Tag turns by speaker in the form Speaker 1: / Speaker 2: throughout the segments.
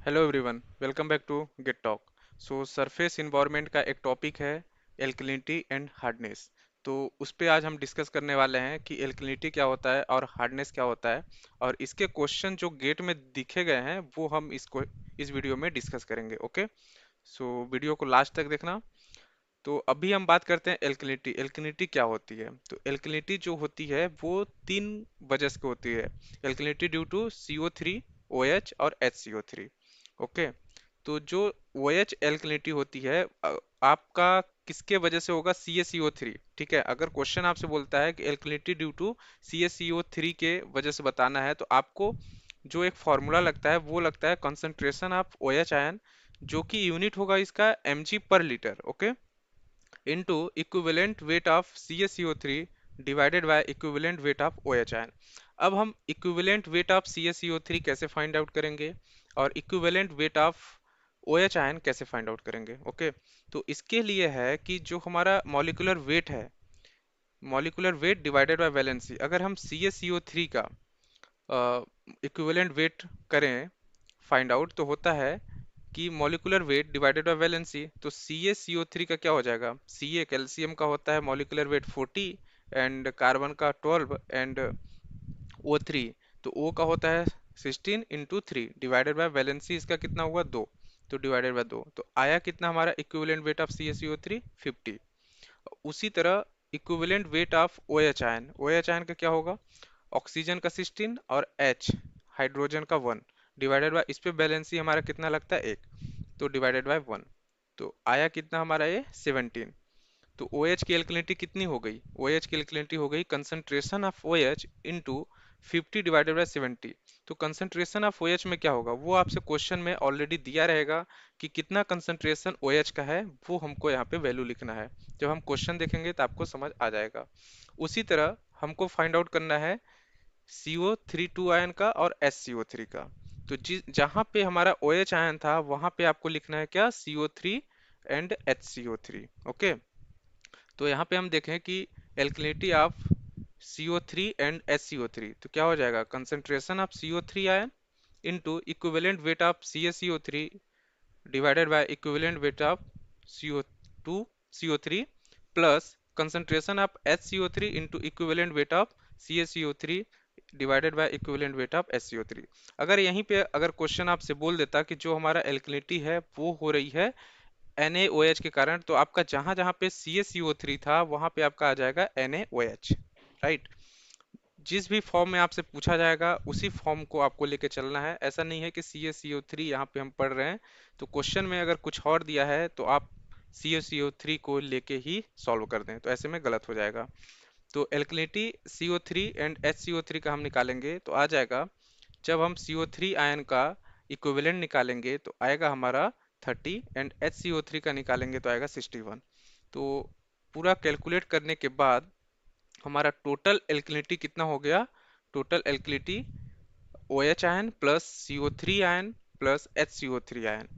Speaker 1: Hello everyone, welcome back to gate talk. Surface environment का एक topic है alkalinity and hardness. तो उस पे आज हम डिस्कस करने वाले हैं कि एल्कलिनिटी क्या होता है और हार्डनेस क्या होता है, और इसके क्वेश्चन जो गेट में दिखे गए हैं वो हम इसको इस वीडियो में डिस्कस करेंगे। ओके, वीडियो को लास्ट तक देखना। तो अभी हम बात करते हैं एल्कलिनिटी। एल्कलिनिटी क्या होती है? तो एल्कलिनिटी जो होती है वो तीन वजह से होती है। Alkalinity due to CO3, OH और HCO3। ओके, तो जो OH एल्कलिनिटी होती है आपका किसके वजह से होगा? CaCO3। ठीक है, अगर क्वेश्चन आपसे बोलता है कि एल्कलिनिटी ड्यू टू CaCO3 के वजह से बताना है, तो आपको जो एक फॉर्मूला लगता है वो लगता है कंसंट्रेशन ऑफ OH आयन, जो कि यूनिट होगा इसका mg/लीटर। Okay, into equivalent weight of CaCO3 divided by equivalent weight of OH ion। अब हम equivalent weight of CaCO3 कैसे फाइंड आउट करेंगे और equivalent weight of OH ion कैसे फाइंड आउट करेंगे? ओके, तो इसके लिए है कि जो हमारा मॉलिक्यूलर वेट है, molecular weight divided by valency, अगर हम CaCO3 का इक्विवेलेंट वेट करें फाइंड आउट, तो होता है कि molecular weight divided by valency. तो CaCO3 का क्या हो जाएगा? Ca कैल्शियम का होता है मॉलिक्यूलर वेट 40, एंड कार्बन का 12, एंड O3, तो O का होता है 16 इंटू 3 डिवाइडेड बाय वैलेंसी, इसका कितना हुआ? 2। तो डिवाइडेड बाय 2, तो आया कितना हमारा इक्विवेलेंट वेट ऑफ CaCO3? 50। उसी तरह equivalent weight of OH ion, OH ion का क्या होगा? ऑक्सीजन का 16 और H हाइड्रोजन का 1 डिवाइडेड बाय, इस पे बैलेंसी हमारा कितना लगता है? 1, तो डिवाइडेड बाय 1, तो आया कितना हमारा ये? 17। तो OH की एल्कलिनिटी कितनी हो गई? OH की एल्कलिनिटी हो गई concentration of OH into 50 divided by 70। तो कंसंट्रेशन ऑफ OH में क्या होगा वो आपसे क्वेश्चन में ऑलरेडी दिया रहेगा कि कितना कंसंट्रेशन OH का है, वो हमको यहाँ पे वैल्यू लिखना है। जब हम क्वेश्चन देखेंगे तो आपको समझ आ जाएगा। उसी तरह हमको फाइंड आउट करना है CO3 आयन का और SCO3 का। तो जिस जहां पे हमारा OH आयन था वहां पे आपको लिखना है क्या? CO3 and HCO3। ओके, तो यहाँ पे हम देखें कि alkalinity of CO3 and HCO3, तो क्या हो जाएगा? Concentration of CO3 ion into equivalent weight of CaCO3 divided by equivalent weight of CO2 CO3 plus concentration of HCO3 into equivalent weight of CaCO3 divided by equivalent weight of HCO3। अगर यहीं पे अगर question आपसे बोल देता कि जो हमारा एल्कलिनिटी है वो हो रही है NaOH के कारण, तो आपका जहां जहां पे CaCO3 था वहां पे आपका आ जाएगा NaOH। राइट, जिस भी फॉर्म में आपसे पूछा जाएगा उसी फॉर्म को आपको लेके चलना है। ऐसा नहीं है कि CaCO3 यहाँ पे हम पढ़ रहे हैं तो क्वेश्चन में अगर कुछ और दिया है तो आप CaCO3 को लेके ही सॉल्व कर दें, तो ऐसे में गलत हो जाएगा। तो एल्कलिनिटी CO3 एंड HCO3 का हम निकालेंगे तो आ जाएगा, जब हम CO3 आयन का इक्विवेलेंट निकालेंगे तो आएगा हमारा 30, एंड HCO3 का निकालेंगे तो आएगा 61। तो पूरा कैलकुलेट करने के बाद हमारा टोटल एल्कलिनिटी कितना हो गया? Total alkalinity OH ion plus CO3 ion plus HCO3 ion,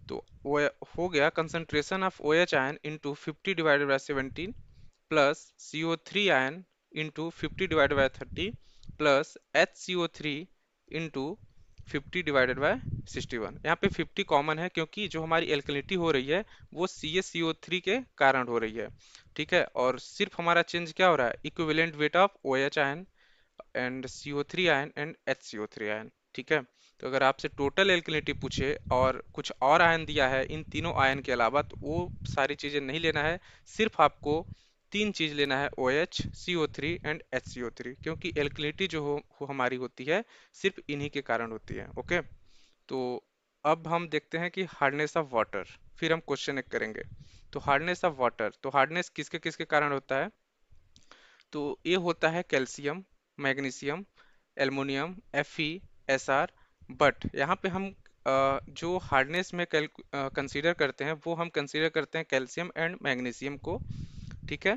Speaker 1: तो वो हो गया concentration of OH ion into 50 divided by 17 plus CO3 ion into 50 divided by 30 plus HCO3 into 50 divided by 61। यहाँ पे 50 कॉमन है क्योंकि जो हमारी एल्कलिनिटी हो रही है वो CaCO3 के कारण हो रही है। ठीक है, और सिर्फ हमारा चेंज क्या हो रहा है? Equivalent weight of OH ion and CO3 ion and HCO3 ion. ठीक है, तो अगर आपसे टोटल एल्कलिनिटी पूछे और कुछ और आयन दिया है इन तीनों आयन के अलावा, तो वो सारी चीजें नहीं लेना है। सिर्फ आपको तीन चीज लेना है, OH, CO3 एंड HCO3, क्योंकि एल्कलिनिटी जो हो हमारी होती है सिर्फ इन्हीं के कारण होती है। ओके, तो अब हम देखते हैं कि हार्डनेस ऑफ वाटर, फिर हम क्वेश्चन एक करेंगे। तो हार्डनेस ऑफ वाटर, तो हार्डनेस किसके किसके कारण होता है? तो ये होता है calcium, magnesium, aluminium, Fe, Sr। But यहाँ पे हम जो हार्डनेस में कंसीडर करते हैं वो हम कंसीडर करते हैं कैल्शियम एंड मैग्नीशियम को। ठीक है,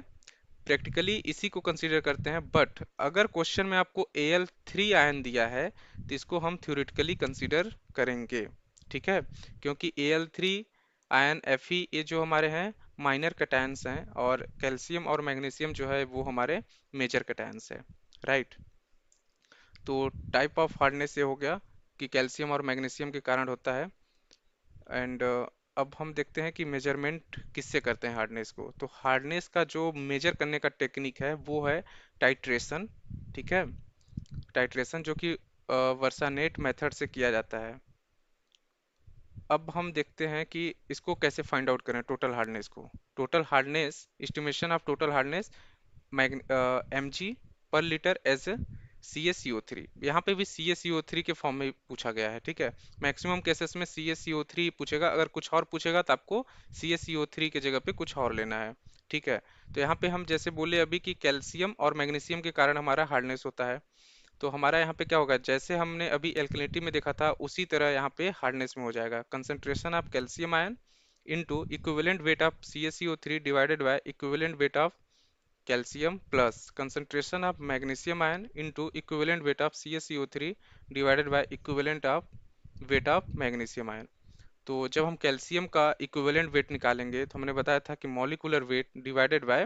Speaker 1: प्रैक्टिकली इसी को कंसीडर करते हैं, बट अगर क्वेश्चन में आपको Al3 आयन दिया है तो इसको हम थ्योरेटिकली कंसीडर करेंगे। ठीक है, क्योंकि Al3 आयन Fe ये जो हमारे हैं माइनर कैटायंस हैं, और कैल्शियम और मैग्नीशियम जो है वो हमारे मेजर कैटायंस है। राइट, तो टाइप ऑफ हार्डनेस ये हो गया कि कैल्शियम और मैग्नीशियम के कारण होता है। एंड अब हम देखते हैं कि मेजरमेंट किससे करते हैं हार्डनेस को। तो हार्डनेस का जो मेजर करने का टेक्निक है वो है टाइट्रेशन। ठीक है, टाइट्रेशन जो कि वर्सानेट मेथड से किया जाता है। अब हम देखते हैं कि इसको कैसे फाइंड आउट करें, टोटल हार्डनेस को। Total hardness, estimation of total hardness M G पर litre as C S C O three. यहाँ पे भी C S C O three के फॉर्म में पूछा गया है। ठीक है, मैक्सिमम केसेस में सी एस सी ओ थ्री पूछेगा, अगर कुछ और पूछेगा तो आपको सी एस सी ओ थ्री की जगह पे कुछ और लेना है। ठीक है, तो यहाँ पे हम जैसे बोले अभी कि कैल्शियम और मैग्नीशियम के कारण हमारा हार्डनेस होता है। तो हमारा यहाँ पे क्या होगा, जैसे हमने अभी एल्कलिनिटी में देखा था उसी तरह यहाँ पे हार्डनेस में हो जाएगा। Concentration of calcium ion into equivalent weight of CaCO3 divided by equivalent weight of calcium plus concentration of magnesium ion into equivalent weight of CaCO3 divided by equivalent of weight of magnesium ion. तो जब हम calcium का equivalent weight निकालेंगे तो हमने बताया था कि molecular weight divided by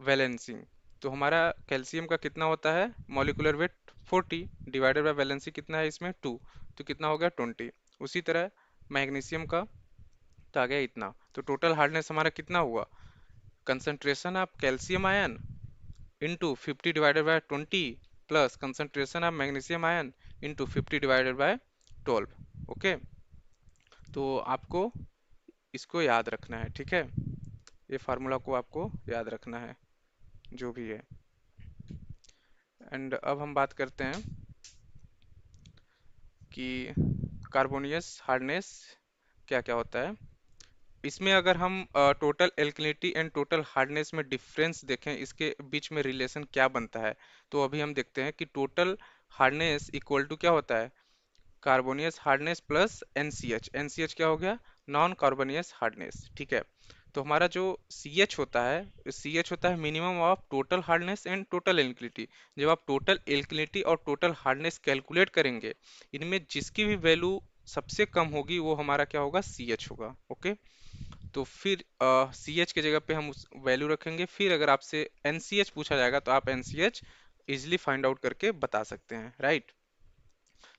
Speaker 1: valency. तो हमारा कैल्शियम का कितना होता है molecular wait 40 divided by valency कितना है इसमें 2, तो कितना हो गया 20। उसी तरह मैग्नीशियम का तो आ गया इतना। तो टोटल हार्डनेस हमारा कितना हुआ, concentration of calcium ion into 50 divided by 20 plus concentration of magnesium ion into 50 divided by 12। Okay, तो आपको इसको याद रखना है। ठीक है, ये फार्मूला को आपको याद रखना है जो भी है। एंड अब हम बात करते हैं कि कार्बोनियस हार्डनेस क्या क्या होता है। इसमें अगर हम total alkalinity and total hardness में डिफरेंस देखें, इसके बीच में रिलेशन क्या बनता है, तो अभी हम देखते हैं कि टोटल हार्डनेस इक्वल टू क्या होता है, कार्बोनियस हार्डनेस प्लस NCH। NCH क्या हो गया, नॉन कार्बोनियस हार्डनेस। ठीक है, तो हमारा जो CH होता है, CH होता है minimum of total hardness and total alkalinity. जब आप टोटल एल्कलिनिटी और टोटल हार्डनेस कैलकुलेट करेंगे, इनमें जिसकी भी वैल्यू सबसे कम होगी वो हमारा क्या होगा, CH होगा। ओके, तो फिर CH की जगह पे हम उस वैल्यू रखेंगे। फिर अगर आपसे NCH पूछा जाएगा तो आप NCH इजिली फाइंड आउट करके बता सकते हैं, राइट।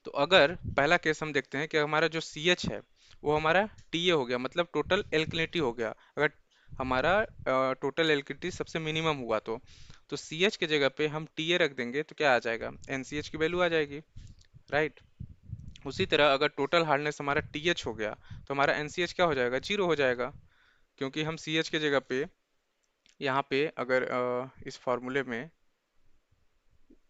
Speaker 1: तो अगर पहला केस हम देखते हैं कि हमारा जो CH है वो हमारा TA हो गया, मतलब टोटल एल्कलिनिटी हो गया। अगर हमारा टोटल एल्कलिनिटी सबसे मिनिमम हुआ तो CH की जगह पे हम TA रख देंगे तो क्या आ जाएगा, NCH की वैल्यू आ जाएगी, राइट। उसी तरह अगर टोटल हार्डनेस हमारा TH हो गया तो हमारा NCH क्या हो जाएगा, जीरो हो जाएगा। क्योंकि हम CH की जगह पे यहाँ पे अगर इस फॉर्मूले में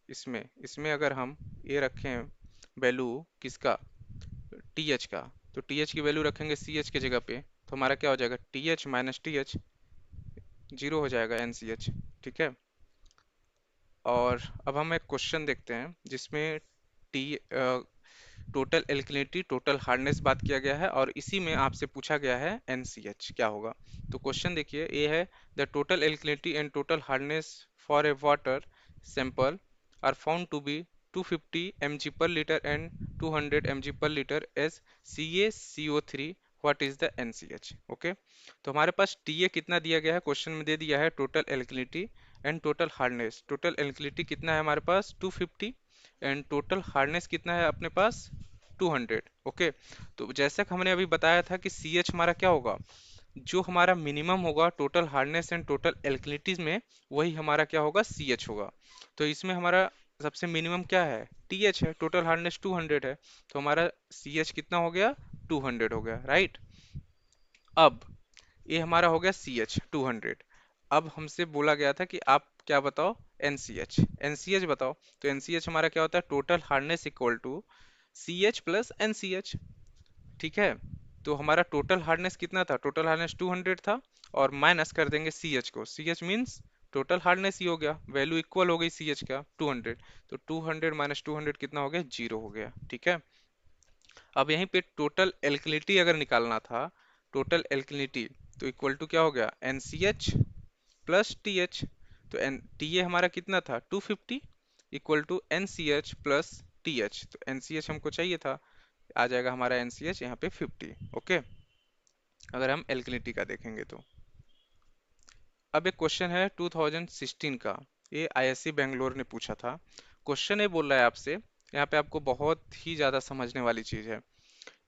Speaker 1: इसमें इसमें अगर हम ये रखें वैल्यू किसका, TH का, तो TH की वैल्यू रखेंगे CH की जगह पे तो हमारा क्या हो जाएगा, TH माइनस TH, जीरो हो जाएगा NCH। ठीक है, और अब हम एक क्वेश्चन देखते हैं जिसमें T total alkalinity total hardness बात किया गया है और इसी में आपसे पूछा गया है NCH क्या होगा। तो क्वेश्चन देखिए, ये है the total alkalinity and total hardness for a water sample are found to be 250 mg per liter and 200 mg per liter as CaCO3, what is the NCH। Okay, तो हमारे पास TA कितना दिया गया है, क्वेश्चन में दे दिया है total alkalinity and total hardness. Total alkalinity कितना है हमारे पास 250 एंड टोटल हार्डनेस कितना है अपने पास 200। ओके, तो जैसा कि हमने अभी बताया था कि CH हमारा क्या होगा, जो हमारा मिनिमम होगा टोटल हार्डनेस एंड टोटल एल्कलिनिटीज में, वही हमारा क्या होगा, CH होगा। तो इसमें हमारा सबसे मिनिमम क्या है, TH है, टोटल हार्डनेस 200 है, तो हमारा CH कितना हो गया, 200 हो गया, राइट। अब ये हमारा हो गया CH 200। अब हमसे बोला गया था कि आप क्या बताओ, NCH। NCH बताओ, तो NCH हमारा क्या होता है, total hardness equal to CH plus NCH। ठीक है, तो हमारा टोटल हार्डनेस कितना था, टोटल हार्डनेस 200 था, और माइनस कर देंगे CH को, CH मींस टोटल हार्डनेस ही हो गया, वैल्यू इक्वल हो गई CH का 200। तो 200 माइनस 200 कितना हो गया, जीरो हो गया। ठीक है, अब यहीं पे टोटल एल्कलिनिटी अगर निकालना था, टोटल एल्कलिनिटी, तो इक्वल टू क्या हो गया, NCH प्लस TH। तो TA हमारा कितना था 250 equal to NCH plus TH। तो NCH हमको चाहिए था, आ जाएगा हमारा NCH यहाँ पे 50। ओके, अगर हम एल्कलिनिटी का देखेंगे तो अब एक क्वेश्चन है 2016 का, ये ISC बेंगलोर ने पूछा था। क्वेश्चन ये बोल रहा है आपसे, यहाँ पे आपको बहुत ही ज़्यादा समझने वाली चीज़ है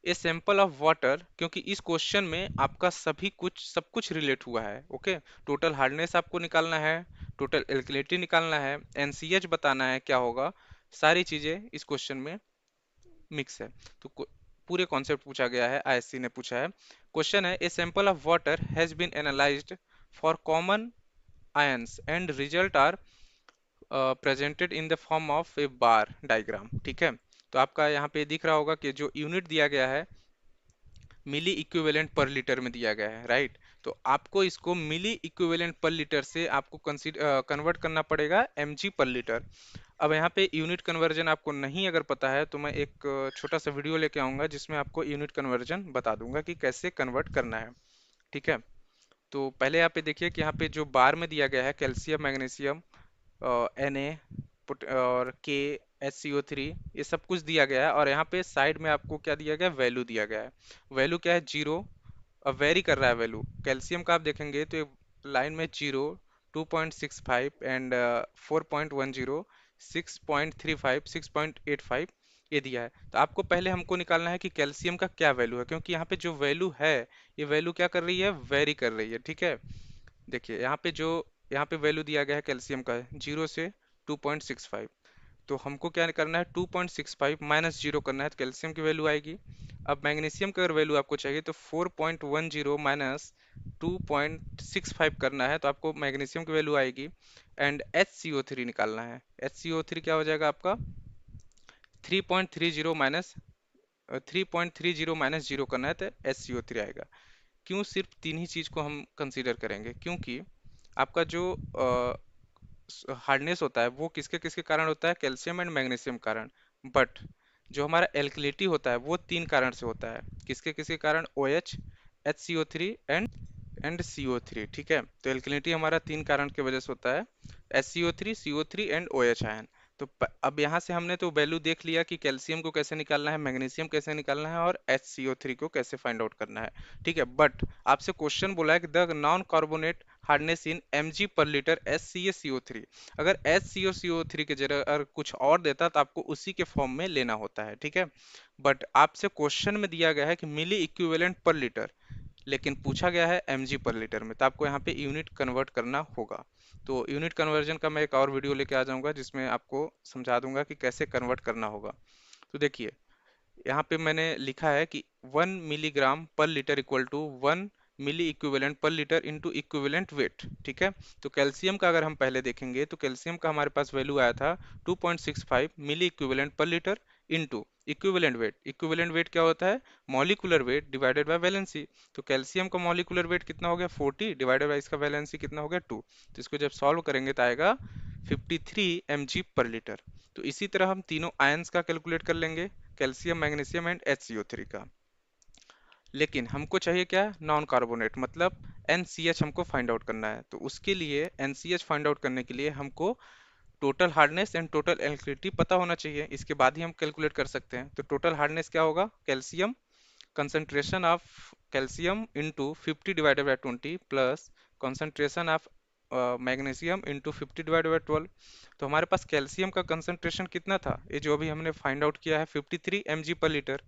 Speaker 1: ए सैंपल ऑफ वाटर, क्योंकि इस क्वेश्चन में आपका सभी कुछ सब कुछ रिलेट हुआ है। ओके, टोटल हार्डनेस आपको निकालना है, टोटल एल्कलिनिटी निकालना है, एनसीएच बताना है क्या होगा, सारी चीजें इस क्वेश्चन में मिक्स है। तो पूरे कॉन्सेप्ट पूछा गया है, आईएससी ने पूछा है। क्वेश्चन है, a sample of water has been analysed for common ions and result are presented in the form of a bar diagram. ठीक है, तो आपका यहाँ पे दिख रहा होगा कि जो यूनिट दिया गया है मिली इक्विवेलेंट पर लीटर में दिया गया है, राइट। तो आपको इसको मिली इक्विवेलेंट पर लीटर से आपको कन्वर्ट करना पड़ेगा एमजी पर लीटर। अब यहाँ पे यूनिट कन्वर्जन आपको नहीं अगर पता है तो मैं एक छोटा सा वीडियो लेके आऊंगा जिसमें आपको यूनिट कन्वर्जन बता दूंगा कि कैसे कन्वर्ट करना है। ठीक है, तो पहले यहाँ पे देखिए कि यहाँ पे जो बार में दिया गया है कैल्शियम, मैग्नीशियम, Na और के, HCO3, ये सब कुछ दिया गया है। और यहाँ पे साइड में आपको क्या दिया गया है, वैल्यू दिया गया है। वैल्यू क्या है, जीरो। अब वेरी कर रहा है वैल्यू, कैल्शियम का आप देखेंगे तो लाइन में जीरो, 2.65 एंड 4.10, 6.35, 6.85 ये दिया है। तो आपको पहले हमको निकालना है कि कैल्शियम का क्या वैल्यू है, क्योंकि यहाँ पे जो वैल्यू है ये वैल्यू क्या कर रही है, वेरी कर रही है। ठीक है, देखिए यहाँ पे वैल्यू दिया गया है कैल्शियम का 0 से 2.65। तो हमको क्या करना है, 2.65 माइनस जीरो करना है तो कैल्शियम की वैल्यू आएगी। अब मैग्नीशियम का अगर वैल्यू आपको चाहिए तो 4.10 माइनस 2.65 करना है तो आपको मैग्नीशियम की वैल्यू आएगी। एंड HCO3 निकालना है, HCO3 क्या हो जाएगा आपका 3.30 माइनस 3.30 माइनस जीरो करना है तो HCO3 आएगा। क्यों सिर्फ तीन ही चीज को हम कंसीडर करेंगे, क्योंकि आपका जो हार्डनेस होता है वो किसके किसके कारण होता है, कैल्शियम एंड मैग्नीशियम कारण। बट जो हमारा एल्कलिटी होता है वो तीन कारण से होता है, किसके किसके कारण, OH, HCO3 एंड CO3। ठीक है, तो एल्कलिनिटी हमारा तीन कारण की वजह से होता है, SCO3, CO3 and OH ion. तो अब यहाँ से हमने तो वैल्यू देख लिया कि कैल्शियम को कैसे निकालना है, मैग्नीशियम कैसे निकालना है और HCO3 को कैसे फाइंड आउट करना है। ठीक है, बट आपसे क्वेश्चन बोला है कि the non carbonate hardness in mg पर लीटर HCaCO3। अगर HCaCO3 के जगह अगर कुछ और देता तो आपको उसी के फॉर्म में लेना होता है। ठीक है, बट आपसे क्वेश्चन में दिया गया है कि मिली इक्विवेलेंट पर लीटर, लेकिन पूछा गया है mg पर लीटर में, तो आपको यहाँ पे यूनिट कन्वर्ट करना होगा। तो यूनिट कन्वर्जन का मैं एक और वीडियो लेके आ जाऊंगा जिसमें आपको समझा दूंगा कि कैसे कन्वर्ट करना होगा। तो देखिए यहाँ पे मैंने लिखा है कि 1 milligram per litre equal to 1 milliequivalent पर लीटर इंटू इक्विवेलेंट वेट। ठीक है, तो कैल्शियम का अगर हम पहले देखेंगे तो कैल्शियम का हमारे पास वैल्यू आया था 2.65 मिली इक्विवेलेंट पर litre into equivalent weight. Equivalent weight क्या होता है, molecular weight divided by valency. तो कैल्शियम का मॉलिक्यूलर वेट कितना हो गया 40 डिवाइडेड बाय इसका वैलेंसी कितना हो गया 2। तो इसको जब सॉल्व करेंगे तो आएगा 53 mg पर लीटर। तो इसी तरह हम तीनों आयंस का कैलकुलेट कर लेंगे, कैल्शियम, मैग्नीशियम एंड HCO3 का। लेकिन हमको चाहिए क्या, नॉन कार्बोनेट, मतलब NCH हमको फाइंड आउट करना है। तो उसके लिए NCH फाइंड आउट करने के लिए हमको total hardness and total alkalinity पता होना चाहिए, इसके बाद ही हम कैलकुलेट कर सकते हैं। तो टोटल हार्डनेस क्या होगा, calcium, concentration of calcium into 50 divided by 20 plus concentration of magnesium into 50 divided by 12। तो हमारे पास कैल्शियम का कंसंट्रेशन कितना था, ये जो अभी हमने फाइंड आउट किया है 53 mg पर लीटर।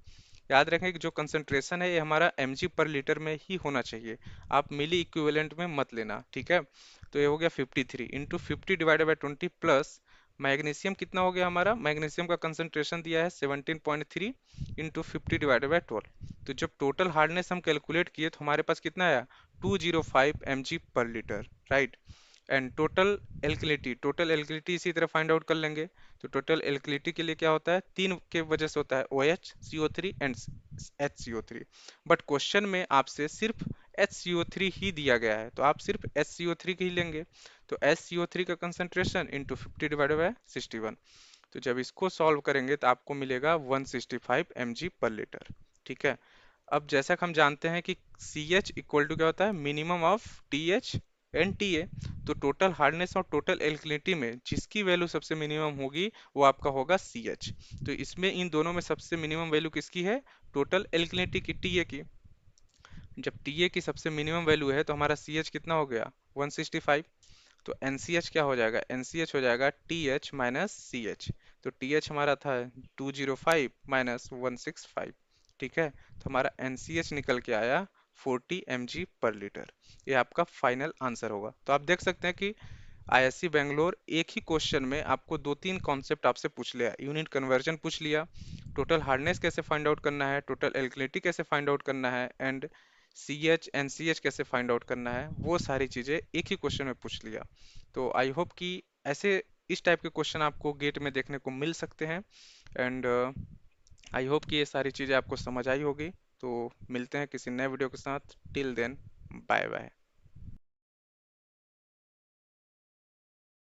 Speaker 1: याद रखें कि जो कंसंट्रेशन है ये हमारा mg पर लीटर में ही होना चाहिए, आप मिली इक्विवेलेंट में मत लेना। ठीक है, तो ये हो गया 53 into 50 divided by 20 plus magnesium कितना हो गया हमारा, मैग्नीशियम का कंसंट्रेशन दिया है 17.3 इंटू 50 डिवाइडेड बाई 12। तो जब टोटल हार्डनेस हम कैलकुलेट किए तो हमारे पास कितना आया 205 mg पर litre, right. And total alkalinity इसी तरह फाइंड आउट कर लेंगे। तो टोटल एल्कलिनिटी के लिए क्या होता है, तीन के वजह से होता है, OH, CO3 and HCO3। But question में आपसे सिर्फ HCO3 ही दिया गया है तो आप सिर्फ HCO3 ही लेंगे। तो HCO3 का कंसंट्रेशन इंटू 50 डिवाइडेड बाय 61। तो जब इसको सॉल्व करेंगे तो आपको मिलेगा 165 mg पर लीटर। ठीक है, अब जैसा कि हम जानते हैं कि CH इक्वल टू क्या होता है, minimum of TH and TA। तो टोटल हार्डनेस और टोटल एल्कलिनिटी में जिसकी वैल्यू सबसे मिनिमम होगी वो आपका होगा CH। तो इसमें इन दोनों में सबसे मिनिमम वैल्यू किसकी है, टोटल एल्कलिनिटी की, TA की। जब TA की सबसे मिनिमम वैल्यू है तो हमारा CH कितना हो गया 165। तो NCH क्या हो जाएगा, NCH हो जाएगा TH माइनस CH। तो TH हमारा था 205 माइनस 165। ठीक है, तो हमारा NaCH निकल के आया 40 mg/लीटर। ये आपका फाइनल आंसर होगा। तो आप देख सकते हैं कि ISC बेंगलोर एक ही क्वेश्चन में आपको दो तीन कॉन्सेप्ट आपसे पूछ लिया, यूनिट कन्वर्जन पूछ लिया, टोटल हार्डनेस कैसे फाइंड आउट करना है, टोटल एल्कलिनिटी कैसे फाइंड आउट करना है, एंड CH NaCH कैसे फाइंड आउट करना है, वो सारी चीज़ें एक ही क्वेश्चन में पूछ लिया। तो आई होप कि ऐसे इस टाइप के क्वेश्चन आपको गेट में देखने को मिल सकते हैं। एंड आई होप कि ये सारी चीज़ें आपको समझ आई होगी। तो मिलते हैं किसी नए वीडियो के साथ। Till then, bye bye.